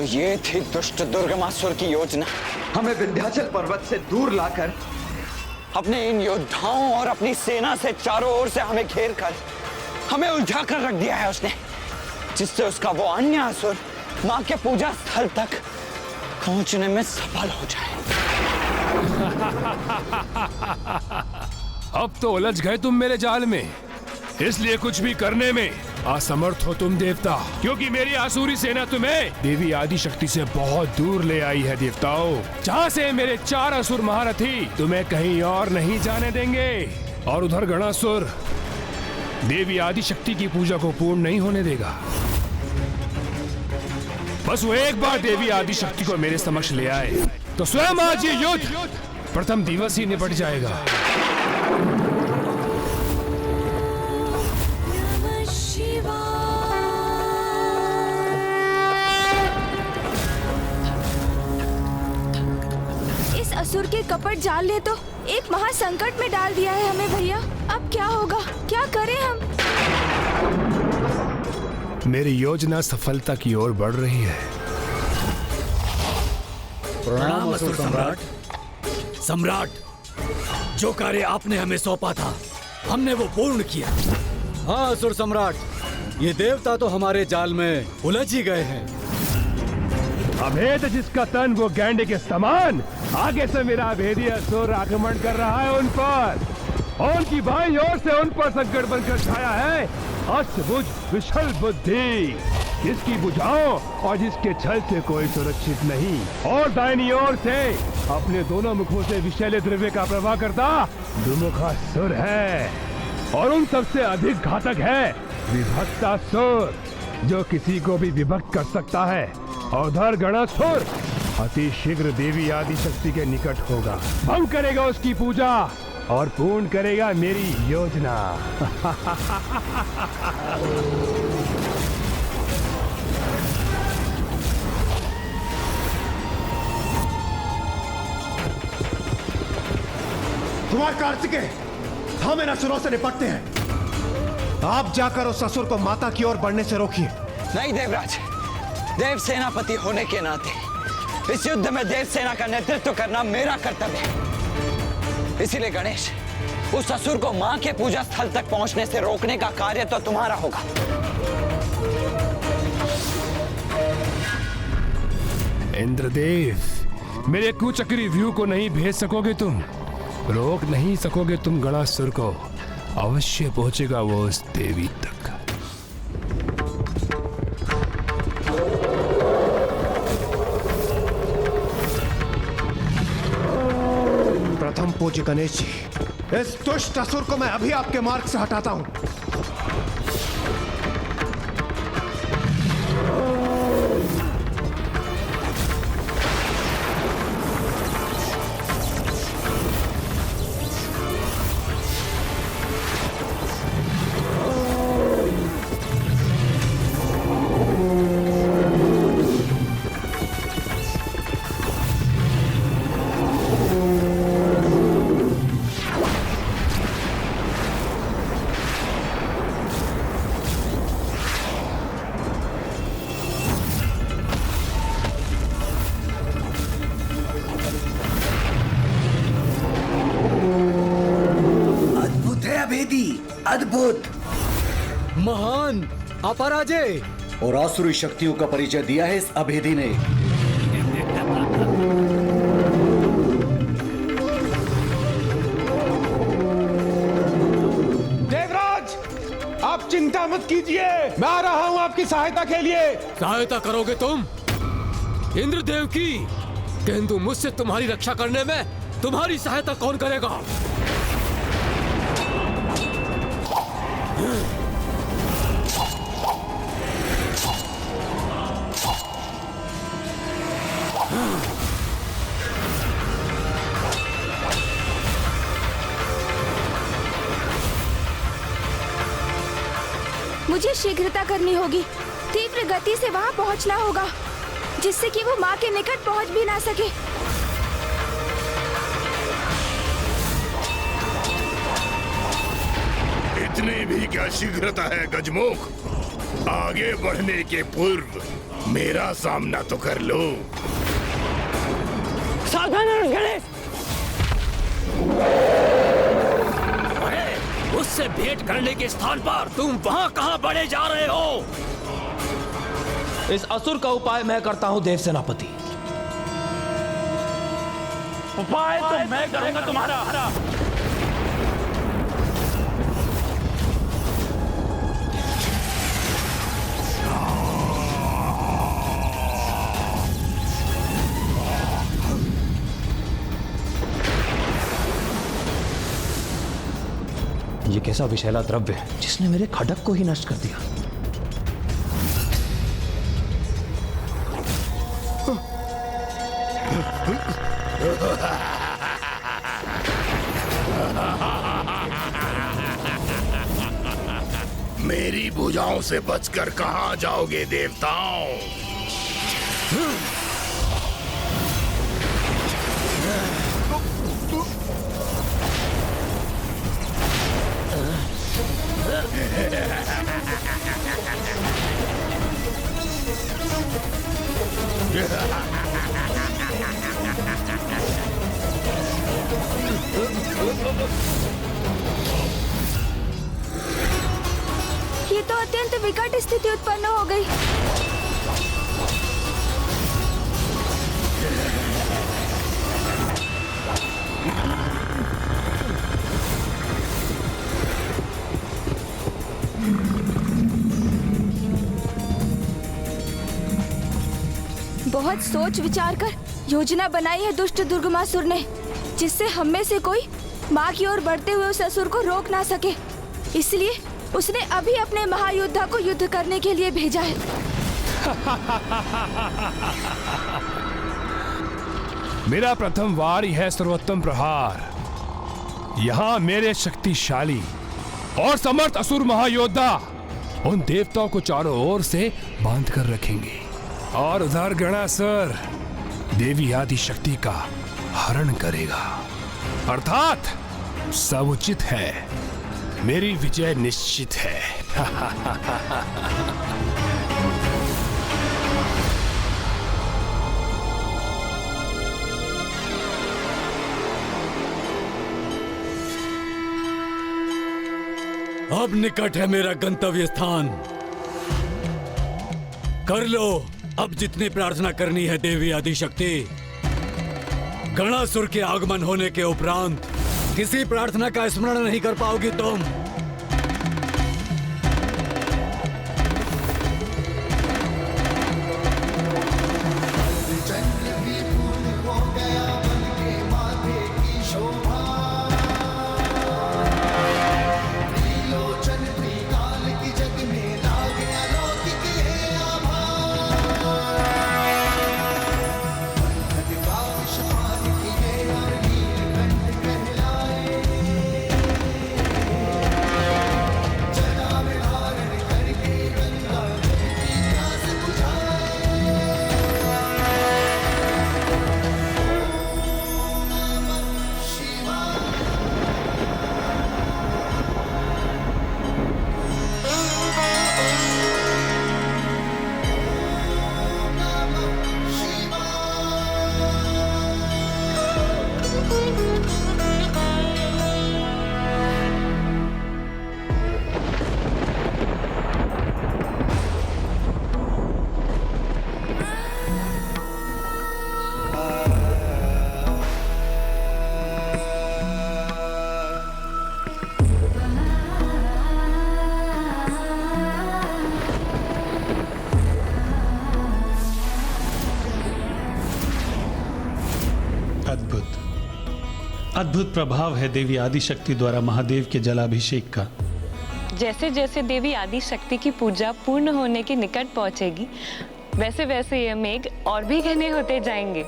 तो ये थी दुष्ट दुर्गमासुर की योजना। हमें विंध्याचल पर्वत से दूर लाकर अपने इन योद्धाओं और अपनी सेना से चारों ओर से हमें घेर कर हमें उलझा कर रख दिया है उसने, जिससे उसका वो अन्य असुर मां के पूजा स्थल तक पहुंचने में सफल हो जाए। अब तो उलझ गए तुम मेरे जाल में, इसलिए कुछ भी करने में असमर्थ हो तुम देवता, क्योंकि मेरी आसुरी सेना तुम्हें देवी आदि शक्ति से बहुत दूर ले आई है देवताओं, जहाँ से मेरे 4 असुर महारथी तुम्हें कहीं और नहीं जाने देंगे। और उधर गणासुर देवी आदि शक्ति की पूजा को पूर्ण नहीं होने देगा। बस वो एक बार देवी आदि शक्ति को मेरे समक्ष ले आए तो स्वयं आज ये युद्ध प्रथम दिवस ही निपट जाएगा। इस असुर के कपट जाल ने तो एक महासंकट में डाल दिया है हमें भैया। अब क्या होगा, क्या करें हम? मेरी योजना सफलता की ओर बढ़ रही है। प्रणाम असुर सम्राट। सम्राट, जो कार्य आपने हमें सौंपा था हमने वो पूर्ण किया। हाँ असुर सम्राट, ये देवता तो हमारे जाल में उलझ ही गए हैं। अभेद जिसका तन वो गैंडे के समान, आगे से मेरा अभेदी असुर आक्रमण कर रहा है उन पर, और उनकी बाईं ओर से उन पर संकट बनकर छाया है अष्टभुज विशल बुद्धि, जिसकी बुझाओं और जिसके छल से कोई सुरक्षित नहीं, और दाहिनी ओर से अपने दोनों मुखों से विषैले द्रव्य का प्रवाह करता दुमुखासुर है, और उन सबसे अधिक घातक है विभक्तासुर, जो किसी को भी विभक्त कर सकता है। और उधर गणासुर अति शीघ्र देवी आदि शक्ति के निकट होगा, भंग करेगा उसकी पूजा और पूर्ण करेगा मेरी योजना। कुमार कार्तिकेय, हम इन असुरों से निपटते हैं। आप जाकर उस असुर को माता की ओर बढ़ने से रोकिए। नहीं देवराज, देव सेनापति होने के नाते इस युद्ध में देव सेना का नेतृत्व करना मेरा कर्तव्य है। इसीलिए गणेश, उस असुर को मां के पूजा स्थल तक पहुंचने से रोकने का कार्य तो तुम्हारा होगा। इंद्रदेव, मेरे कुचक्री व्यू को नहीं भेज सकोगे तुम, रोक नहीं सकोगे तुम गणासुर को, अवश्य पहुंचेगा वो उस देवी तक। प्रथम पूज्य गणेश जी, इस दुष्ट असुर को मैं अभी आपके मार्ग से हटाता हूं। अद्भुत, महान, अपराजय और आसुरी शक्तियों का परिचय दिया है इस अभेदी ने। देवराज, आप चिंता मत कीजिए, मैं आ रहा हूं आपकी सहायता के लिए। सहायता करोगे तुम इंद्रदेव की, किंतु मुझसे तुम्हारी रक्षा करने में तुम्हारी सहायता कौन करेगा? मुझे शीघ्रता करनी होगी, तीव्र गति से वहां पहुंचना होगा, जिससे कि वो मां के निकट पहुंच भी ना सके। इतनी भी क्या शीघ्रता है गजमुख? आगे बढ़ने के पूर्व मेरा सामना तो कर लो। सावधान गणेश। उससे भेंट करने के स्थान पर तुम वहाँ कहाँ बढ़े जा रहे हो? इस असुर का उपाय मैं करता हूँ देव सेनापति। उपाय तो मैं करूंगा तुम्हारा। ये कैसा विषैला द्रव्य है जिसने मेरे खडक को ही नष्ट कर दिया। मेरी भुजाओं से बचकर कहां जाओगे देवताओं? ये तो अत्यंत विकट स्थिति उत्पन्न हो गई। बहुत सोच विचार कर योजना बनाई है दुष्ट दुर्गमासुर ने, जिससे हम में से कोई माँ की ओर बढ़ते हुए उस असुर को रोक ना सके। इसलिए उसने अभी अपने महायोद्धा को युद्ध करने के लिए भेजा है। मेरा प्रथम वार ही है सर्वोत्तम प्रहार। यहाँ मेरे शक्तिशाली और समर्थ असुर महायोद्धा उन देवताओं को चारों ओर से बांध कर रखेंगे और उधर गणासुर देवी आदि शक्ति का हरण करेगा। अर्थात सब उचित है, मेरी विजय निश्चित है। अब निकट है मेरा गंतव्य स्थान। कर लो अब जितनी प्रार्थना करनी है देवी आदिशक्ति। गणासुर के आगमन होने के उपरांत किसी प्रार्थना का स्मरण नहीं कर पाओगी तुम। अद्भुत प्रभाव है देवी आदिशक्ति द्वारा महादेव के जलाभिषेक का। जैसे जैसे देवी आदिशक्ति की पूजा पूर्ण होने के निकट पहुंचेगी, वैसे वैसे ये मेघ और भी घने होते जाएंगे।